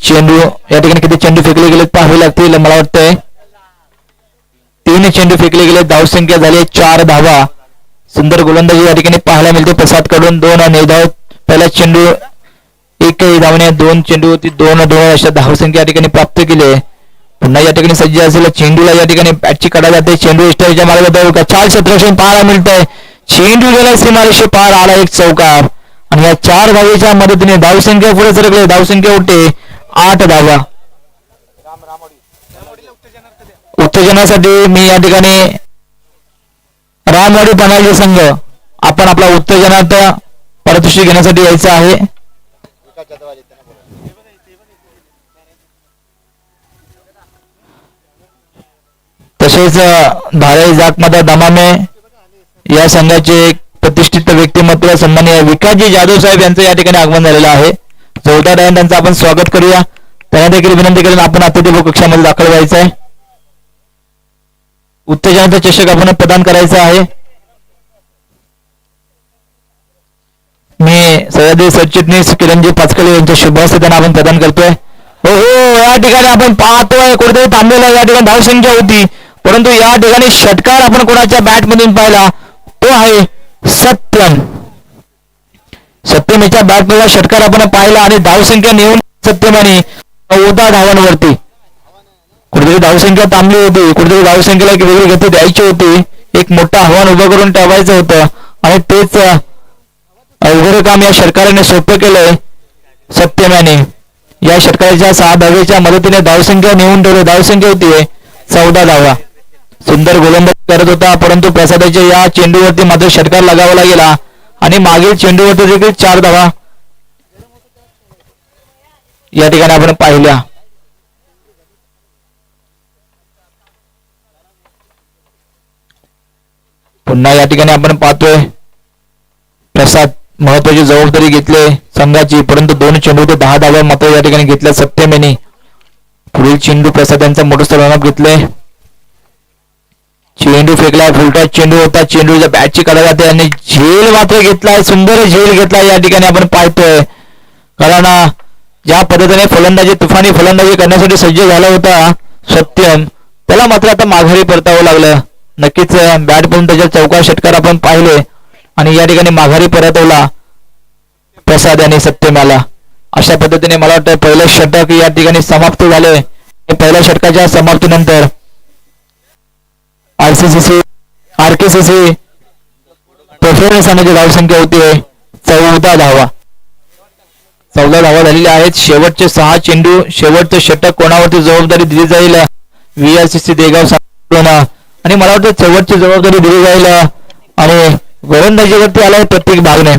चेंडू या ठिकाणी किती चेंडू फेकले गेले पाहावे लागतील. मला वाटतंय 3 चेंडू फेकले गेले. धावसंख्या झाली 4 धावा. सुंदर गोलंदाजी या ठिकाणी पाहायला मिळते प्रसाद कडून. 2 निर्धाव. पहिला चेंडू एकही धावणे, 2 चेंडू होती, 2 अशा धावसंख्या या ठिकाणी प्राप्त केली. पुन्हा या ठिकाणी सज्ज असलेल्या चेंडूला या ठिकाणी बॅटची काढा जाते. चेंडू इष्टाच्या मार्गात जातो. 4 क्षेत्ररक्षण पाहायला मिळतंय. चेंडू गेला सीमारेषे पार, आला एक चौकार आणि या 4 धावेच्या मदतीने धावसंख्या पुढे सरकले. धावसंख्या होते 8 धावा. उत्तेजनासाठी मी या ठिकाणी रामवाडी पनवेल संघ आपण आपला उत्तेजनात पारितोषिक घेण्यासाठी यायचं आहे. तसेच धाराई जाकमाता दमामे या संघाचे एक प्रतिष्ठित व्यक्तिमत्व सन्माननीय विकासजी जाधव साहेब यांचं या ठिकाणी आगमन झालेलं आहे. जोरदार आहे, त्यांचं आपण स्वागत करूया. त्यांना देखील विनंती करून आपण अतिथी कक्षामध्ये दाखल व्हायचं आहे. उत्तेजनाचा चषक आपण प्रदान करायचा आहे. मी सह्याद्री सरचिटणीस किरणजी पाचकले यांच्या शुभ हस्ते त्यांना आपण प्रदान करतोय. हो या ठिकाणी आपण पाहतोय कुठेतरी थांबलेला या ठिकाणी धावसंख्या होती, परंतु या ठिकाणी षटकार आपण कोणाच्या बॅट मधून पाहिला तो आहे सत्यम. सत्यम याच्या बॅट मधला षटकार आपण पाहिला आणि धावसंख्या नेऊन सत्यमाने 14 धावांवरती. कुठेतरी धावसंख्या थांबली होती, कुठेतरी धावसंख्येला एक वेगळी गती द्यायची होती. एक मोठं आव्हान उभं करून ठेवायचं होतं आणि तेच अवघड काम या षटकाराने सोपं केलंय सत्यमाने. या षटकाराच्या 6 धावेच्या मदतीने धावसंख्या नेऊन ठेवली. धावसंख्या होती 14 धावा. सुंदर गोलंदाजी करत होता, परंतु प्रसादाच्या या चेंडूवरती मात्र षटकार लगावला गेला आणि मागील चेंडूवरती देखील 4 धावा या ठिकाणी आपण पाहिल्या. पुन्हा या ठिकाणी आपण पाहतोय प्रसाद महत्वाची जबाबदारी घेतली संघाची, परंतु 2 चेंडू ते 10 धावा मात्र या ठिकाणी घेतल्या सत्यम यांनी. पुढील चेंडू प्रसाद यांचा मोठं रनअप घेतले. चेंडू फेकलाय, फुलटॉस चेंडू होता. चेंडूच्या बॅटची काढा जाते आणि झेल मात्र घेतलाय. सुंदर झेल घेतलाय या ठिकाणी आपण पाहतोय. कारण ज्या पद्धतीने फलंदाजी तुफानी फलंदाजी करण्यासाठी सज्ज झाला होता सत्यम, त्याला मात्र आता माघारी परतावं लागलं. नक्कीच बॅट पडून त्याच्या चौकार षटकार आपण पाहिले आणि या ठिकाणी माघारी परतवला प्रसाद आणि सत्यमाला. अशा पद्धतीने मला वाटतं पहिलं षटक या ठिकाणी समाप्त झाले. पहिल्या षटकाच्या समाप्तीनंतर आरसीसीसी आरकेसीसी प्रेफरन्स आणण्याची धावसंख्या होती 14 धावा. 14 धावा झालेल्या आहेत. शेवटचे 6 चेंडू, शेवटचे षटक कोणावरती जबाबदारी दिली जाईल VRCC देगाव आणि मला वाटतं शेवटची जबाबदारी दिली जाईल आणि गोलंदाजीवरती आलाय प्रत्येक भागने.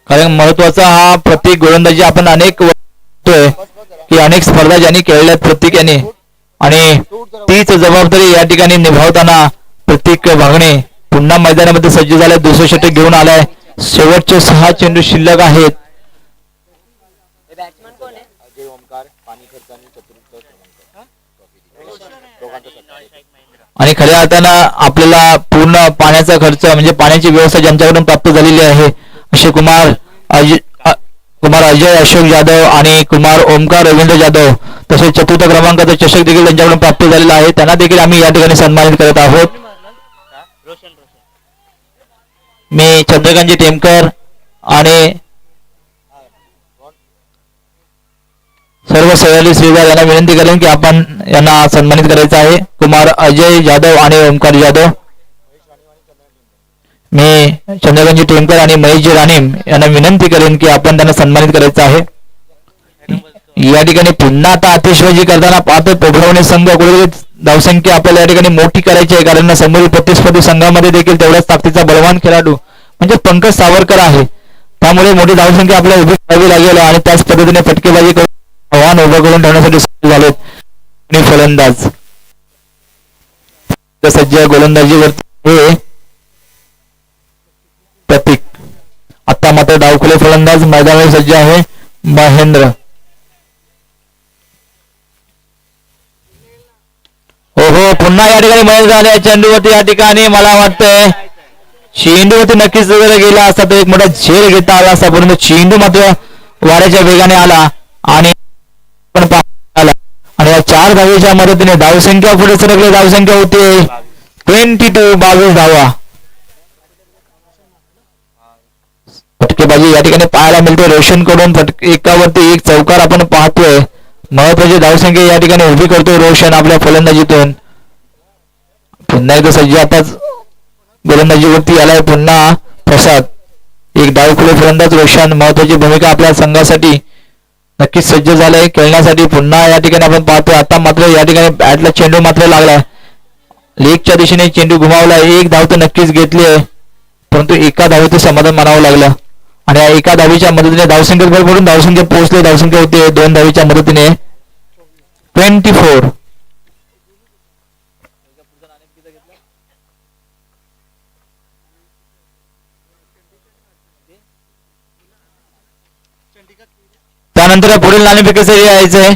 कारण महत्वाचा हा प्रत्येक गोलंदाजी आपण अनेक की अनेक स्पर्धा ज्यांनी खेळल्यात प्रत्येकाने आणि तीच जबाबदारी या ठिकाणी निभावताना प्रत्येक भागने पुन्हा मैदानामध्ये सज्ज झालाय. दुसरं षटक घेऊन आलाय. शेवटचे 6 चेंडू शिल्लक आहेत. आणि खऱ्या अर्थानं आपल्याला पूर्ण पाण्याचा खर्च म्हणजे पाण्याची व्यवस्था ज्यांच्याकडून प्राप्त झालेली आहे असे कुमार अजय अशोक जाधव आणि कुमार ओमकार रवींद्र जाधव, तसेच 4था क्रमांकाचा चषक देखील त्यांच्याकडून प्राप्त झालेला आहे. त्यांना देखील आम्ही या ठिकाणी सन्मानित करत आहोत. मी चंद्रकांतजी टेमकर आणि सर्व सह्याद्री श्रीवार यांना विनंती करेन की आपण यांना सन्मानित करायचं आहे. कुमार अजय जाधव आणि ओमकार जाधव. मी चंद्रकांतजी टेमकर आणि महेशजी राणीम यांना विनंती करेन की आपण त्यांना सन्मानित करायचं आहे. या ठिकाणी पुन्हा आता आतिषबाजी करताना पाहतो पोखरवणे संघ कुठेतरी धावसंख्या आपल्याला या ठिकाणी मोठी करायची आहे. कारण समोरील प्रतिस्पर्धी संघामध्ये देखील तेवढ्याच ताकदीचा बलवान खेळाडू म्हणजे पंकज सावरकर आहे. त्यामुळे मोठी धावसंख्या आपल्याला उभी करावी लागेल आणि त्याच पद्धतीने फटकेबाजी करून आव्हान उभं करून ठेवण्यासाठी सज्ज झालेत फलंदाज. सज्ज गोलंदाजीवरती हे प्रतीक. आता मात्र डावखुले फलंदाज मैदानावर सज्ज आहे महेंद्र. हो पुन्हा या ठिकाणी महेंद्र आले चेंडूवरती. या ठिकाणी मला वाटतंय चेंडूवरती नक्कीच जर गेला असता तर एक मोठा झेल घेता आला असता, परंतु चेंडू मात्र वाऱ्याच्या वेगाने आला आणि आला आणि या 4 धावेच्या मदतीने धावसंख्या पुढे सरकले. धावसंख्या होते 22, 22 धावा. फटकेबाजी या ठिकाणी पाहायला मिळते. रोशन कडून एकावरती एक चौकार आपण पाहतोय. महत्वाची धावसंख्या या ठिकाणी उभी करतोय रोशन आपल्या फलंदाजीतून. पुन्हा एकदा सज्ज आताच गोलंदाजीवरती आलाय पुन्हा प्रसाद. एक डावखुले फलंदाज रोशन महत्वाची भूमिका आपल्या संघासाठी नक्कीच सज्ज झालाय खेळण्यासाठी. पुन्हा या ठिकाणी आपण पाहतोय. आता मात्र या ठिकाणी बॅटला चेंडू मात्र लागलाय. लेगच्या दिशेने चेंडू घुमावला. एक धाव तर नक्कीच घेतली आहे परंतु एका धावेचं समाधान मानावं लागलं आणि या एका धावेच्या मदतीने धावसंख्येत भर पडून धावसंख्या पोहोचले. धावसंख्या होते 2 धावेच्या मदतीने 24. त्यानंतर पुढील नाणेफेकीसाठी यायचंय.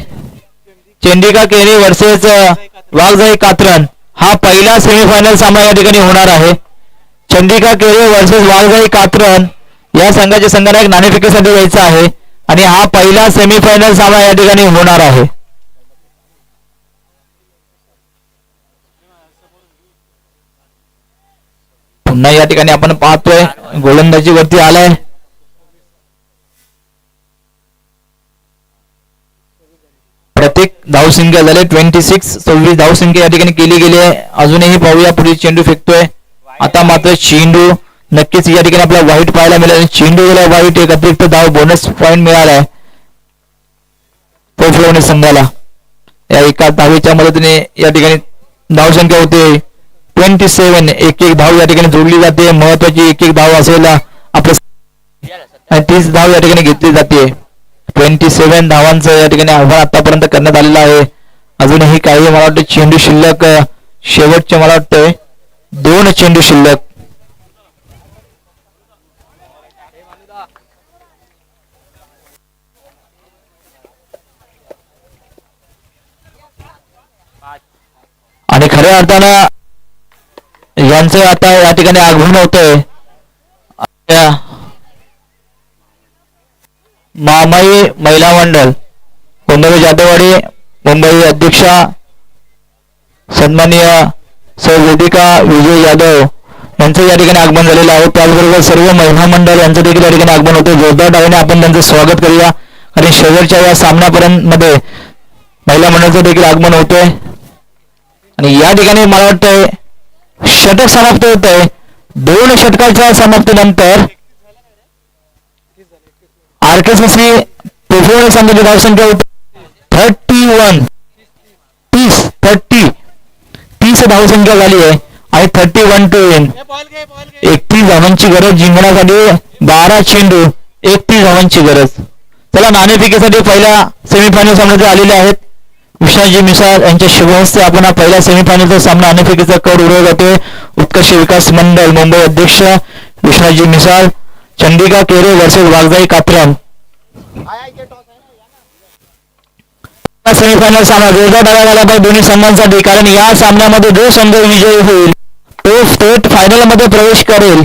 चंडिका केरी वर्सेस वाघजाई कात्रन हा पहिला सेमीफायनल सामना या ठिकाणी होणार आहे. चंडिका केरी वर्सेस वाघजाई कात्रन या संघाच्या संघाला एक नाणेफेकीसाठी यायचा आहे आणि हा पहिला सेमीफायनल सामना या ठिकाणी होणार आहे. पुन्हा या ठिकाणी आपण पाहतोय गोलंदाजी वरती आलाय. प्रत्येक धावसंख्या झाले 26 धावसंख्या या ठिकाणी केली गेली आहे. अजूनही पाहूया पुढे चेंडू फेकतोय. आता मात्र चेंडू नक्कीच या ठिकाणी आपल्याला वाईट पाहायला मिळाला. चेंडू गेला वाईट. एक अतिरिक्त धाव बोनस पॉइंट मिळालाय पोफळवणी संघाला. या एका धावेच्या मदतीने या ठिकाणी धावसंख्या होते 27. एक धाव या ठिकाणी जोडली जाते. महत्वाची एक धाव असेल आपल्या 30 धाव या ठिकाणी घेतली जाते. 27 धावांचं या ठिकाणी आव्हान आतापर्यंत करण्यात आलेलं आहे. अजूनही काही मला वाटतं चेंडू शिल्लक. शेवटचे मला वाटतंय 2 चेंडू शिल्लक. आणि खऱ्या अर्थानं यांचं आता या ठिकाणी आगमन होतंय. महामाई महिला मंडळ गोंधळ जाधववाडी मुंबई अध्यक्षा सन्माननीय सौ वेदिका विजय यादव यांचं या ठिकाणी आगमन झालेलं आहे. त्याचबरोबर सर्व महिला मंडळ यांचं देखील या ठिकाणी आगमन होतं. जोरदार डावाने आपण त्यांचं स्वागत करूया आणि शेवटच्या या सामन्यापर्यंत मध्ये महिला मंडळाचं देखील आगमन होतंय आणि या ठिकाणी मला वाटतंय षटक समाप्त होत आहे. 2 षटकाच्या समाप्तीनंतर आरकेसीसी पोफळवणी संघाची धावसंख्या होती 30 धावसंख्या झाली आहे आणि 31 टू 31 धावांची गरज जिंकण्यासाठी 12 चेंडू 31 धावांची गरज. चला नाणेफेकीसाठी पहिल्या सेमीफायनल सामन्याचे आलेले आहेत. विश्वनाथजी मिसाळ यांच्या शुभहस्ते आपण हा पहिला सेमीफायनलचा सामना नाणेफेकीचा कड उडवला जातोय. उत्कर्ष विकास मंडळ मुंबई अध्यक्ष विश्वनाथजी मिसाळ. चंडिका केरे वर्सेस वाघजाई कात्रन सेमीफायनल सामना जोरदार लढा झाला पाहिजे दोन्ही संघांसाठी. कारण या सामन्यामध्ये जो संघ विजयी होईल तो स्टेट फायनल मध्ये प्रवेश करेल.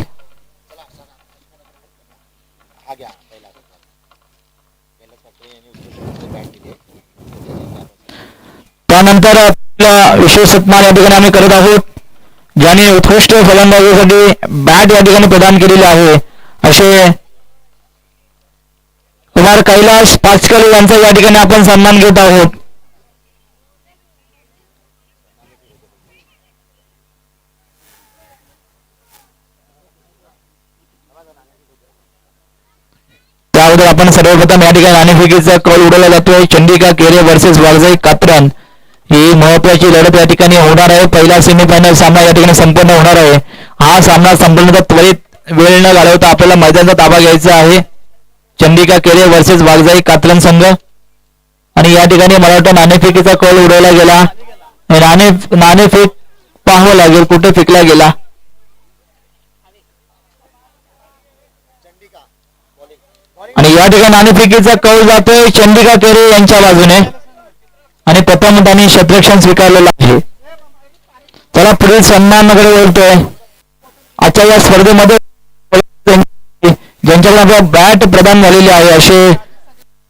त्यानंतर विशेष सन्मान या ठिकाणी आम्ही करत आहोत ज्याने उत्कृष्ट फलंदाजीसाठी बॅट या ठिकाणी प्रदान केलेली आहे असे कुमार कैलास पाचकल यांचा या ठिकाणी आपण सन्मान घेत आहोत. त्याबद्दल आपण सर्वप्रथम या ठिकाणी नाणेफेकीचा कौल उडवला जातोय. चंडिका केरे वर्सेस वाघजाई कात्रन ही महत्वाची लढत या ठिकाणी होणार आहे. पहिला सेमीफायनल सामना या ठिकाणी संपन्न होणार आहे. हा सामना संपवण्याचा त्वरित वेळ न घालवता आपल्याला मैदानाचा ताबा घ्यायचा आहे. चंडिका केरे वर्सेस वाघजाई कात्रन संघ आणि या ठिकाणी मला वाटतं नाणेफेकीचा कौल उडवला गेला. नाणेफेक पाहावं लागेल कुठे फेकला गेला. आणि या ठिकाणी नाणेफेकीचा कौल जातोय चंडिका केरे यांच्या बाजूने आणि प्रथम त्यांनी क्षेत्ररक्षण स्वीकारलेलं आहे. चला पुढील सन्मानाकडे वळतोय. आजच्या या स्पर्धेमध्ये ज्यांच्याकडे आपल्याला बॅट प्रदान झालेली आहे असे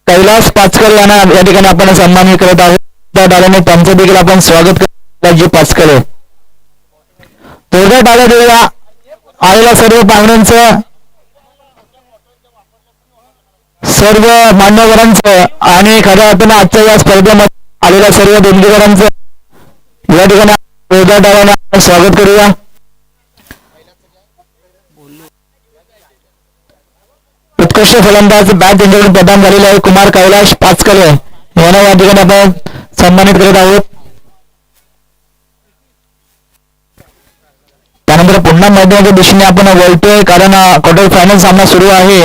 कैलास पाचकर यांना या ठिकाणी आपण सन्मानित करत आहोत. त्या डाल्याने त्यांचं देखील आपण स्वागत करतो. जी पाचकर आहे जोरदार टाळ्या देऊया आलेल्या सर्व पाहुण्यांचं, सर्व मान्यवरांचं आणि खऱ्या अर्थानं आजच्या या स्पर्धेमध्ये आलेल्या सर्व देणगीदारांचं या ठिकाणी जोरदार टाळ्याने स्वागत करूया. उत्कृष्ट फलंदाज बॅट त्यांच्याकडून प्रदान झालेले आहे कुमार कैलाश पाचकले यांना या ठिकाणी आपण सन्मानित करत आहोत. त्यानंतर पुन्हा मैदानाच्या दिशेने आपण वळतोय कारण क्वार्टर फायनल सामना सुरू आहे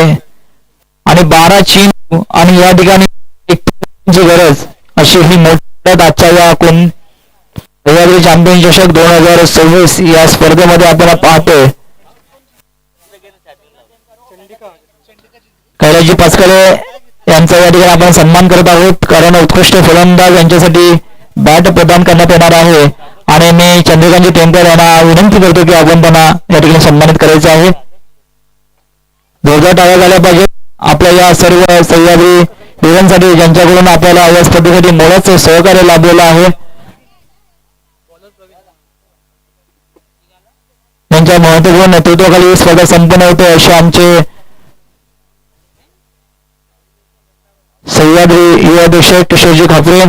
आणि 12 चेंडू आणि या ठिकाणी ची गरज अशी ही मोठी आजच्या या चॅम्पियन चषक 2026 या स्पर्धेमध्ये आपण पाहतोय. कैलासजी पाचकले यांचा या ठिकाणी आपण सन्मान करत आहोत कारण उत्कृष्ट फलंदाज यांच्यासाठी बॅट प्रदान करण्यात येणार आहे आणि मी चंद्रकांतजी टेंकर यांना विनंती करतो की आपण त्यांना या ठिकाणी सन्मानित करायचे आहे. जोरदार टाळ्या झाल्या पाहिजेत आपल्या या सर्व सह्याद्री वीरांसाठी ज्यांच्याकडून आपल्याला या स्पर्धेसाठी मोलाचं सहकार्य लाभलेलं आहे. त्यांच्या महत्वपूर्ण नेतृत्वाखाली ही स्पर्धा संपन्न होते असे आमचे सह्याद्री युवा अध्यक्ष किशोरजी खापरे.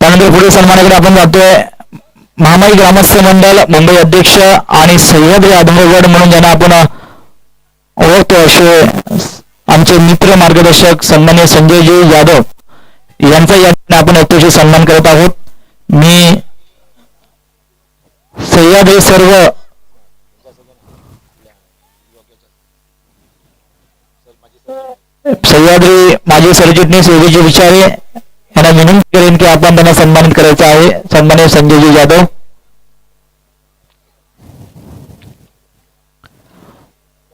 त्यानंतर पुढील सन्मानाकडे आपण जातोय. महामाई ग्रामस्थ मंडळ मुंबई अध्यक्ष आणि सह्याद्री आदमगड म्हणून ज्यांना आपण ओळखतो असे आमचे मित्र मार्गदर्शक सन्मान्य संजयजी यादव यांचा या आपण अत्यंत सन्मान करत आहोत. मी सह्याद्री सह्याद्री माजी सरचिटणीस योगीजी विचारे यांना विनंती करेन की आपण त्यांना सन्मानित करायचं आहे. सन्मान्य संजयजी जाधव.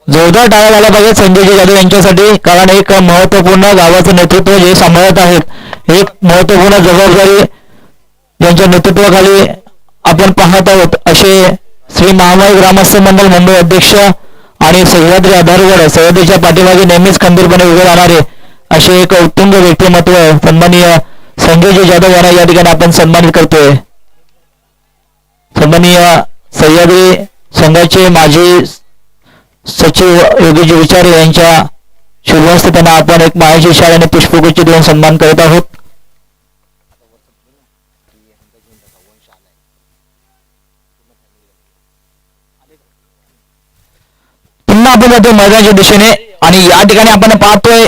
जोरदार टाळ्या झाल्या पाहिजे संजयजी जाधव यांच्यासाठी कारण एक महत्वपूर्ण गावाचं नेतृत्व जे सांभाळत आहेत, एक महत्वपूर्ण जबाबदारी यांच्या नेतृत्वाखाली आपण पाहत आहोत असे श्री महामाई ग्रामस्थ मंडळ मुंबई अध्यक्ष आणि सह्याद्री आधारगड सह्याद्रीच्या पाठीमागे नेहमीच खंबीरपणे उभे राहणारे असे एक उत्तुंग व्यक्तिमत्व सन्माननीय संजयजी जाधव यांना या ठिकाणी आपण सन्मानित करतोय. सन्माननीय सह्याद्री संघाचे माजी सचिव योगीजी विचारे यांच्या शुभहस्ते त्यांना आपण एक मायाची शाल आणि पुष्पगुच्छ देऊन सन्मान करत आहोत. पुन्हा आपण जातो मैदानाच्या दिशेने आणि या ठिकाणी आपण पाहतोय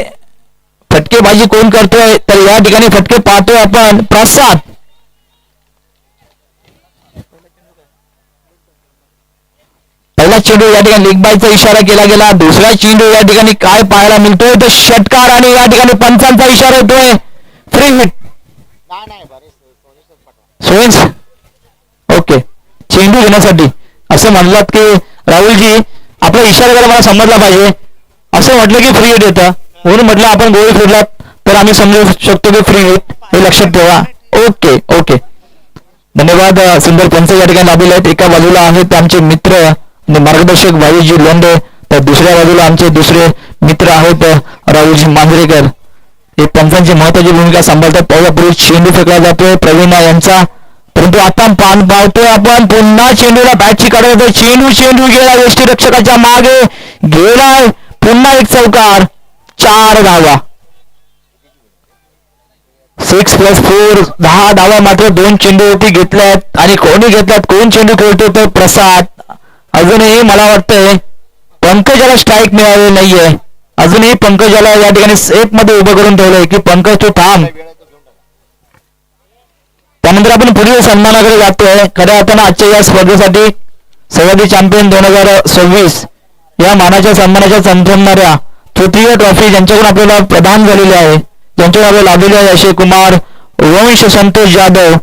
फटकेबाजी कोण करतोय तर या ठिकाणी फटके पाहतोय आपण प्रसाद. पहिला चेंडू या ठिकाणी लीग बायचा इशारा केला गेला. दुसरा चेंडू या ठिकाणी काय पाहायला मिळतोय तर षटकार आणि या ठिकाणी पंचांचा इशारा होतोय. फ्री हिट सोयन्स ओके चेंडू घेण्यासाठी असं म्हणलात की राहुलजी आपला इशारा करायला मला समजला पाहिजे असं म्हटलं की फ्री हिट येतं म्हणून म्हटलं आपण गोळी फिरलात तर आम्ही समजू शकतो की फ्री हिट हे लक्षात ठेवा. ओके ओके धन्यवाद. सुंदर पंच या ठिकाणी लाभलेले आहेत. एका बाजूला आहेत आमचे मित्र आणि मार्गदर्शक भाईजी लोंढे तर दुसऱ्या बाजूला आमचे दुसरे मित्र आहेत राहुलजी मांजरेकर. हे पंचांची महत्वाची भूमिका सांभाळतात. त्याच्यापूर्वी चेंडू फेकला जातोय प्रवीणा यांचा परंतु आता पाहतोय आपण पुन्हा चेंडूला बॅटची काढत होतो. चेंडू गेला यष्टीरक्षकाच्या मागे गेलाय. पुन्हा एक चौकार 4 धावा 6+4 10 धावा मात्र 2 चेंडूवरती घेतल्यात आणि कोणी घेतल्यात कोण चेंडू खेळतो तर प्रसाद. अजूनही मला वाटतंय पंकजाला स्ट्राईक मिळालेली नाहीये. अजूनही पंकजाला या ठिकाणी सेफ मध्ये उभं करून ठेवलंय की पंकज तू थांब. त्यानंतर आपण पुढील सन्मानाकडे जातोय. खऱ्या अर्थानं आजच्या या स्पर्धेसाठी सह्याद्री चॅम्पियन 2026 या मानाच्या सन्मानाच्या संपवणाऱ्या तृतीय ट्रॉफी ज्यांच्याकडून आपल्याला प्रदान झालेली आहे ज्यांच्याकडून आपल्याला लाभलेले आहे असे कुमार वंश संतोष जाधव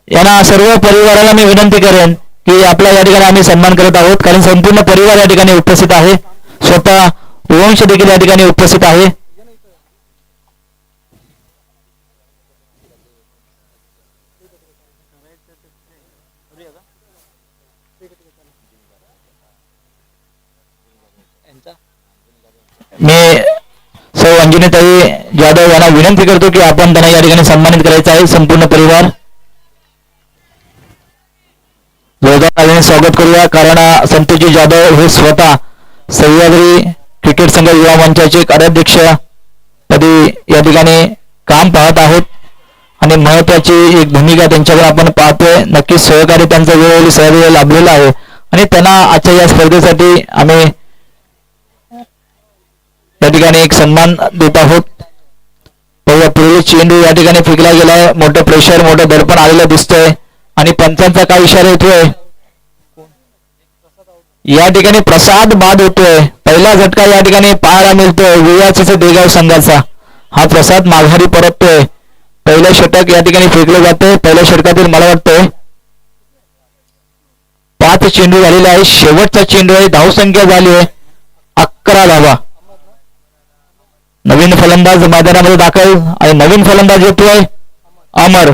यांना सर्व परिवाराला मी विनंती करेन की आपल्या या ठिकाणी आम्ही सन्मान करत आहोत कारण संपूर्ण परिवार या ठिकाणी उपस्थित आहे. स्वतः वंश देखील या ठिकाणी उपस्थित आहे. मी सौ अंजनीताई जाधव यांना विनंती करतो की आपण त्यांना या ठिकाणी सन्मानित करायचं आहे. संपूर्ण परिवार जोरदार स्वागत करूया. कारण संतोषजी जाधव हे स्वतः सह्याद्री क्रिकेट संघ युवा मंचाचे कार्याध्यक्ष पदी या ठिकाणी काम पाहत आहोत आणि महत्वाची एक भूमिका त्यांच्याकडे आपण पाहतोय. नक्कीच सहकार्य त्यांचा वेळोवेळी सहकार्य लाभलेला आहे आणि त्यांना आजच्या या स्पर्धेसाठी आम्ही या ठिकाणी एक सन्मान देत आहोत. पूर्वी चेंडू या ठिकाणी फेकला गेलाय. मोठं प्रेशर मोठं दडपण आलेलं दिसतंय आणि पंचांचा काय इशारा येतोय. या ठिकाणी प्रसाद बाद होतोय. पहिला झटका या ठिकाणी पाहायला मिळतोय वियाचे देगाव संघाचा. हा प्रसाद माघारी परततोय. पहिलं षटक या ठिकाणी फेकलं जातंय. पहिल्या षटकातील मला वाटतंय 5 चेंडू झालेला आहे. शेवटचा चेंडू आहे. धावसंख्या झाली आहे 11 धावा. नवीन फलंदाज मैदानामध्ये दाखल आणि नवीन फलंदाज येतोय अमर.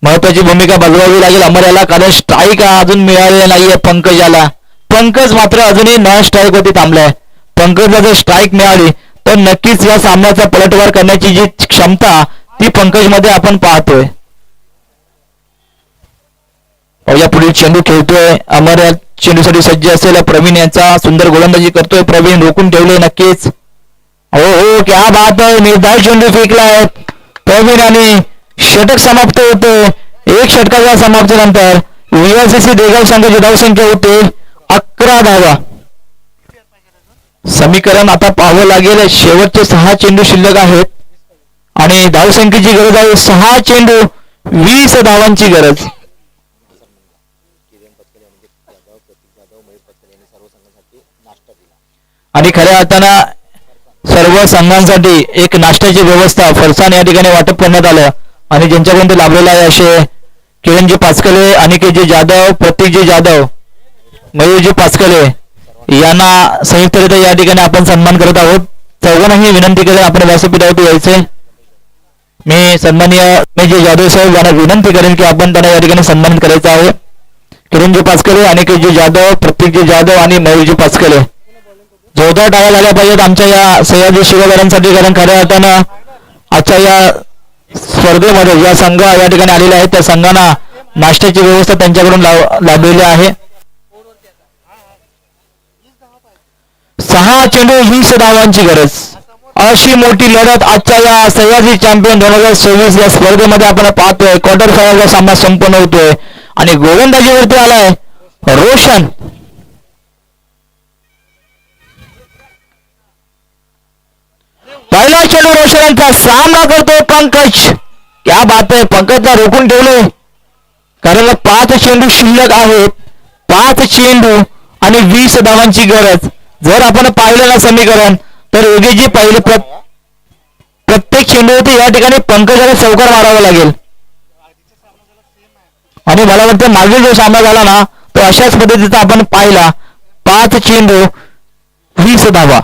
महत्वाची भूमिका बजवावी लागेल अमर याला, कारण स्ट्राईक अजून मिळालेला नाहीये पंकज याला. पंकज मात्र अजूनही न स्ट्राईक वरती थांबलाय. पंकजला जर स्ट्राईक मिळाली तर नक्कीच या सामन्याचा पलटवार करण्याची जी क्षमता ती पंकज मध्ये आपण पाहतोय. या पुढील चेंडू खेळतोय अमर. या चेंडूसाठी सज्ज असलेला प्रवीण यांचा सुंदर गोलंदाजी करतोय. प्रवीण रोखून ठेवले नक्कीच. हो हो क्या बात आहे. निर्धार चेंडू फेकलाय प्रवीण आणि षटक समाप्त होते. एक षटकाच्या समाप्तीनंतर VSSC देगाव संघाची धावसंख्या होते 11 धावा. समीकरण आता पाहावं लागेल. शेवटचे 6 चेंडू शिल्लक आहेत आणि धावसंख्येची गरज आहे 6 चेंडू 20 धावांची गरज. आणि खऱ्या अर्थानं सर्व संघांसाठी एक नाश्त्याची व्यवस्था फरसाण या ठिकाणी वाटप करण्यात आलं आणि ज्यांच्याकडून ते लाभलेलं आहे असे किरणजी पाचकले, अनिकेतजी जाधव, प्रतीकजी जाधव, मयूरजी पाचकले यांना संयुक्तरित्या या ठिकाणी आपण सन्मान करत आहोत. चौघांनाही विनंती करेन आपण व्यासपीठावरती यायचे. मी सन्माननीय जे जाधव साहेब यांना विनंती करेन की आपण त्यांना या ठिकाणी सन्मानित करायचं आहे. किरणजी पाचकले, अनिकेतजी जाधव, प्रतीकजी जाधव आणि मयूरजी पाचकले. जोरदार टाळ्या झाल्या पाहिजेत आमच्या या सह्याद्री शिवगारांसाठी, कारण खऱ्या अर्थानं आजच्या या स्पर्धेमध्ये ज्या संघ या ठिकाणी आलेले आहेत त्या संघांना नाश्त्याची व्यवस्था त्यांच्याकडून लाभलेली आहे. 6 चेंडू 20 धावांची गरज. अशी मोठी लढत आजच्या या सह्याद्री चॅम्पियन 2026 या स्पर्धेमध्ये आपण पाहतोय. क्वार्टर फायनलचा सामना संपन्न होतोय आणि गोलंदाजीवरती आलाय रोशन. पहिला चेंडू रोशनांचा सामना करतोय पंकज. क्या बात आहे. पंकजला रोखून ठेवले कारण 5 चेंडू शिल्लक आहेत. 5 चेंडू आणि 20 धावांची गरज. जर आपण पाहिलं ना समीकरण तर योगी जे पहिले प्रत्येक चेंडू होते या ठिकाणी पंकजाला चौकार मारावा लागेल आणि मला वाटतं मागील जो सामना झाला ना तो अशाच पद्धतीचा आपण पाहिला. 5 चेंडू 20 धावा.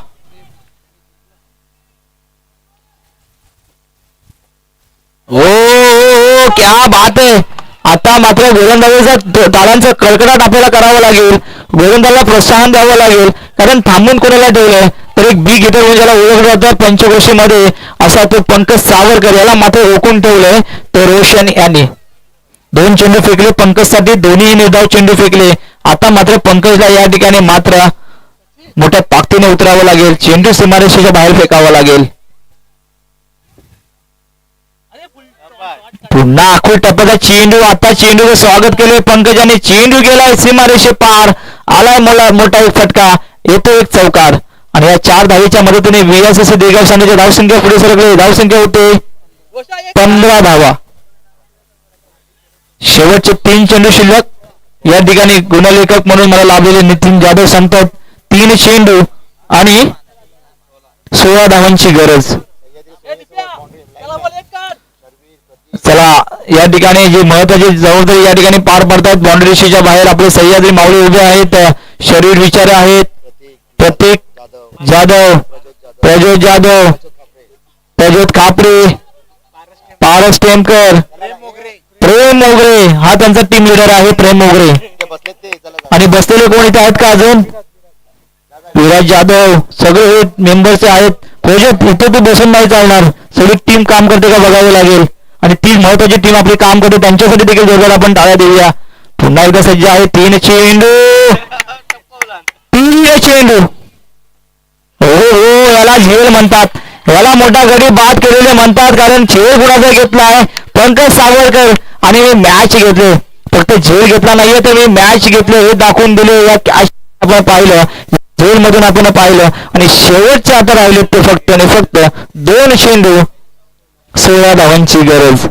ओ क्या बात आहे. आता मात्र गोलंदाजीचा तालांचा कडकडाट आपल्याला करावा लागेल. गोलंदाजाला प्रोत्साहन द्यावं लागेल कारण थांबून कोणाला ठेवलंय तर एक बिग हिटर म्हणून ज्याला ओळखलं जातं पंचक्रोशीमध्ये असा तो पंकज सावरकर याला मात्र रोखून ठेवलंय तो रोशन यांनी. 2 चेंडू फेकले पंकजसाठी. दोन्ही निर्धाव चेंडू फेकले. आता मात्र पंकजला या ठिकाणी मात्र मोठ्या ताकदीने उतरावं लागेल. चेंडू सीमारेषेच्या बाहेर फेकावा लागेल. पुन्हा आखूड टप्प्याचा चेंडू. आता चेंडूचं स्वागत केले पंकजाने. चेंडू गेलाय सीमारेषे पार. आलाय मला मोठा एक फटका. येतो एक चौकार आणि या 4 धावेच्या मदतीने VSSC देगाव संघाची धावसंख्या पुढे सरकली. धावसंख्या होते 15 धावा. शेवटचे 3 चेंडू शिल्लक. या ठिकाणी गुणलेखक म्हणून मला लाभलेले नितीन जाधव सांगतात 3 चेंडू आणि 16 धावांची गरज. चला या ठिकाणी जी महत्वाची जबाबदारी या ठिकाणी पार पडतात. बाउंड्रीशीच्या बाहेर आपले सह्याद्री मावळे उभे आहेत. शरीर विचारे आहेत प्रतीक जाधव, प्रज्योत जाधव, प्रज्योत खापरे, पारस टेमकर, प्रेम मोगरे हा त्यांचा टीम लीडर आहे. प्रेम मोगरे आणि बसलेले कोण इथे आहेत का अजून विराज जाधव सगळे मेंबर्स आहेत. प्रोजेक्ट इथे ते बसून नाही चालणार, सगळी टीम काम करते का बघावं लागेल. आणि ती महत्वाची टीम आपली काम करते, त्यांच्यासाठी देखील जोरदार आपण टाळ्या देऊया. पुन्हा एकदा सज्ज आहे. 3 चेंडू, 3 चेंडू. हो हो, याला झेल म्हणतात, याला मोठा गडी बाद केलेले म्हणतात. कारण झेल कुणाचा घेतलाय? पंकज सावरकर. आणि मी मॅच घेतले, फक्त झेल घेतला नाहीये तर मी मॅच घेतले हे दाखवून दिले. आपण पाहिलं झेल मधून आपण पाहिलं. आणि शेवटचे आता राहिले ते फक्त आणि फक्त 2 चेंडू 16 धावांची गरज.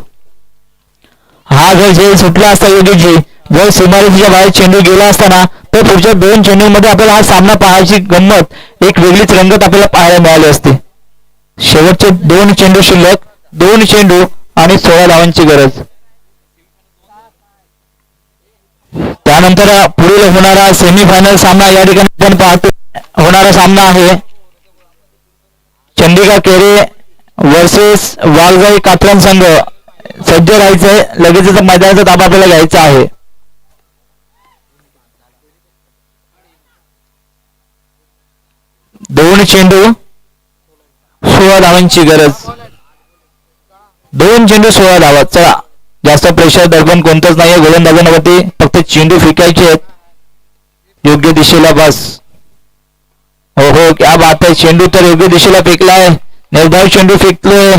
हा जर झेल सुटला असता योगीजी, जर सीमारेषेच्या बाहेर चेंडू गेला असताना तर पुढच्या 2 चेंडूमध्ये आपल्याला हा सामना पाहायची गंमत, एक वेगळीच रंगत आपल्याला पाहायला मिळाली असते. शेवटचे 2 चेंडू शिल्लक, 2 चेंडू आणि 16 धावांची गरज. त्यानंतर पुढील होणारा सेमीफायनल सामना या ठिकाणी आपण पाहतो. होणारा सामना आहे चंडिका केरे वर्सेस वाघजाई कात्रज संघ. सज्ज राहायचंय, लगेचच मैदानाचा ताबा आपल्याला घ्यायचा आहे. दोन चेंडू 16 धावांची गरज. 2 चेंडू 16 धावा. चला, जास्त प्रेशर दडपण कोणतंच नाहीये गोलंदाजांवरती, फक्त चेंडू फेकायचे आहेत योग्य दिशेला बस. हो हो, क्या बात आहे. चेंडू तर योग्य दिशेला फेकलाय, निर्धाव चेंडू फेकलोय.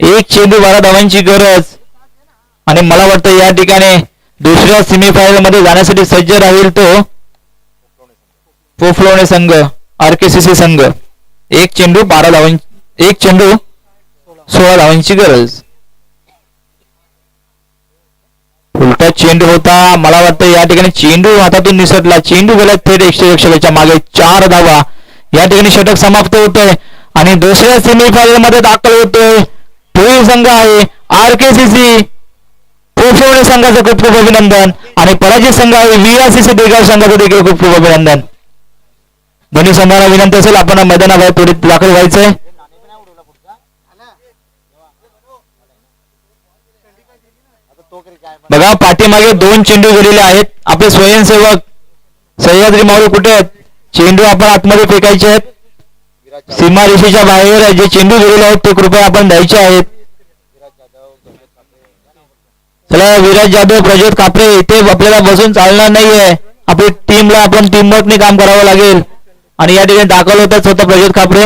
1 चेंडू 12 धावांची गरज. आणि मला वाटतं या ठिकाणी दुसऱ्या सेमीफायनल मध्ये जाण्यासाठी सज्ज राहील तो पोफलोणे संघ, RKCC संघ. 1 चेंडू 12 धावांची, 1 चेंडू 16 धावांची गरज. उलटा चेंडू होता, मला वाटतं या ठिकाणी चेंडू हातातून निसटला. चेंडू गेला थेट क्षेत्ररक्षकाच्या मागे. 4 धावा. या ठिकाणी षटक समाप्त होतोय आणि दुसऱ्या सेमीफायनल मध्ये दाखल होतोय पुढील संघ आहे RKCC. पोफलोणे संघाचं खूप खूप अभिनंदन. आणि पराजित संघ आहे VRCC देगाव संघाचं देखील खूप खूप अभिनंदन. दोन्ही संघांना विनंती असेल आपण मैदानाबाहेर त्वरित दाखल व्हायचंय. बघा पाठीमागे 2 चेंडू गेलेले आहेत. आपले स्वयंसेवक सह्याद्री मावळे कुठे आहेत? चेंडू आपण आतमध्ये फेकायचे आहेत. सीमारेषेच्या बाहेर जे चेंडू गेलेले आहेत ते कृपया आपण द्यायचे आहेत. चला, विराज जाधव, प्रज्योत कापरे, इथे आपल्याला बसून चालणार नाहीये. आपली टीमला आपण टीमवर्कने काम करावं लागेल. आणि या ठिकाणी दाखल होतात स्वतः प्रज्योत कापरे.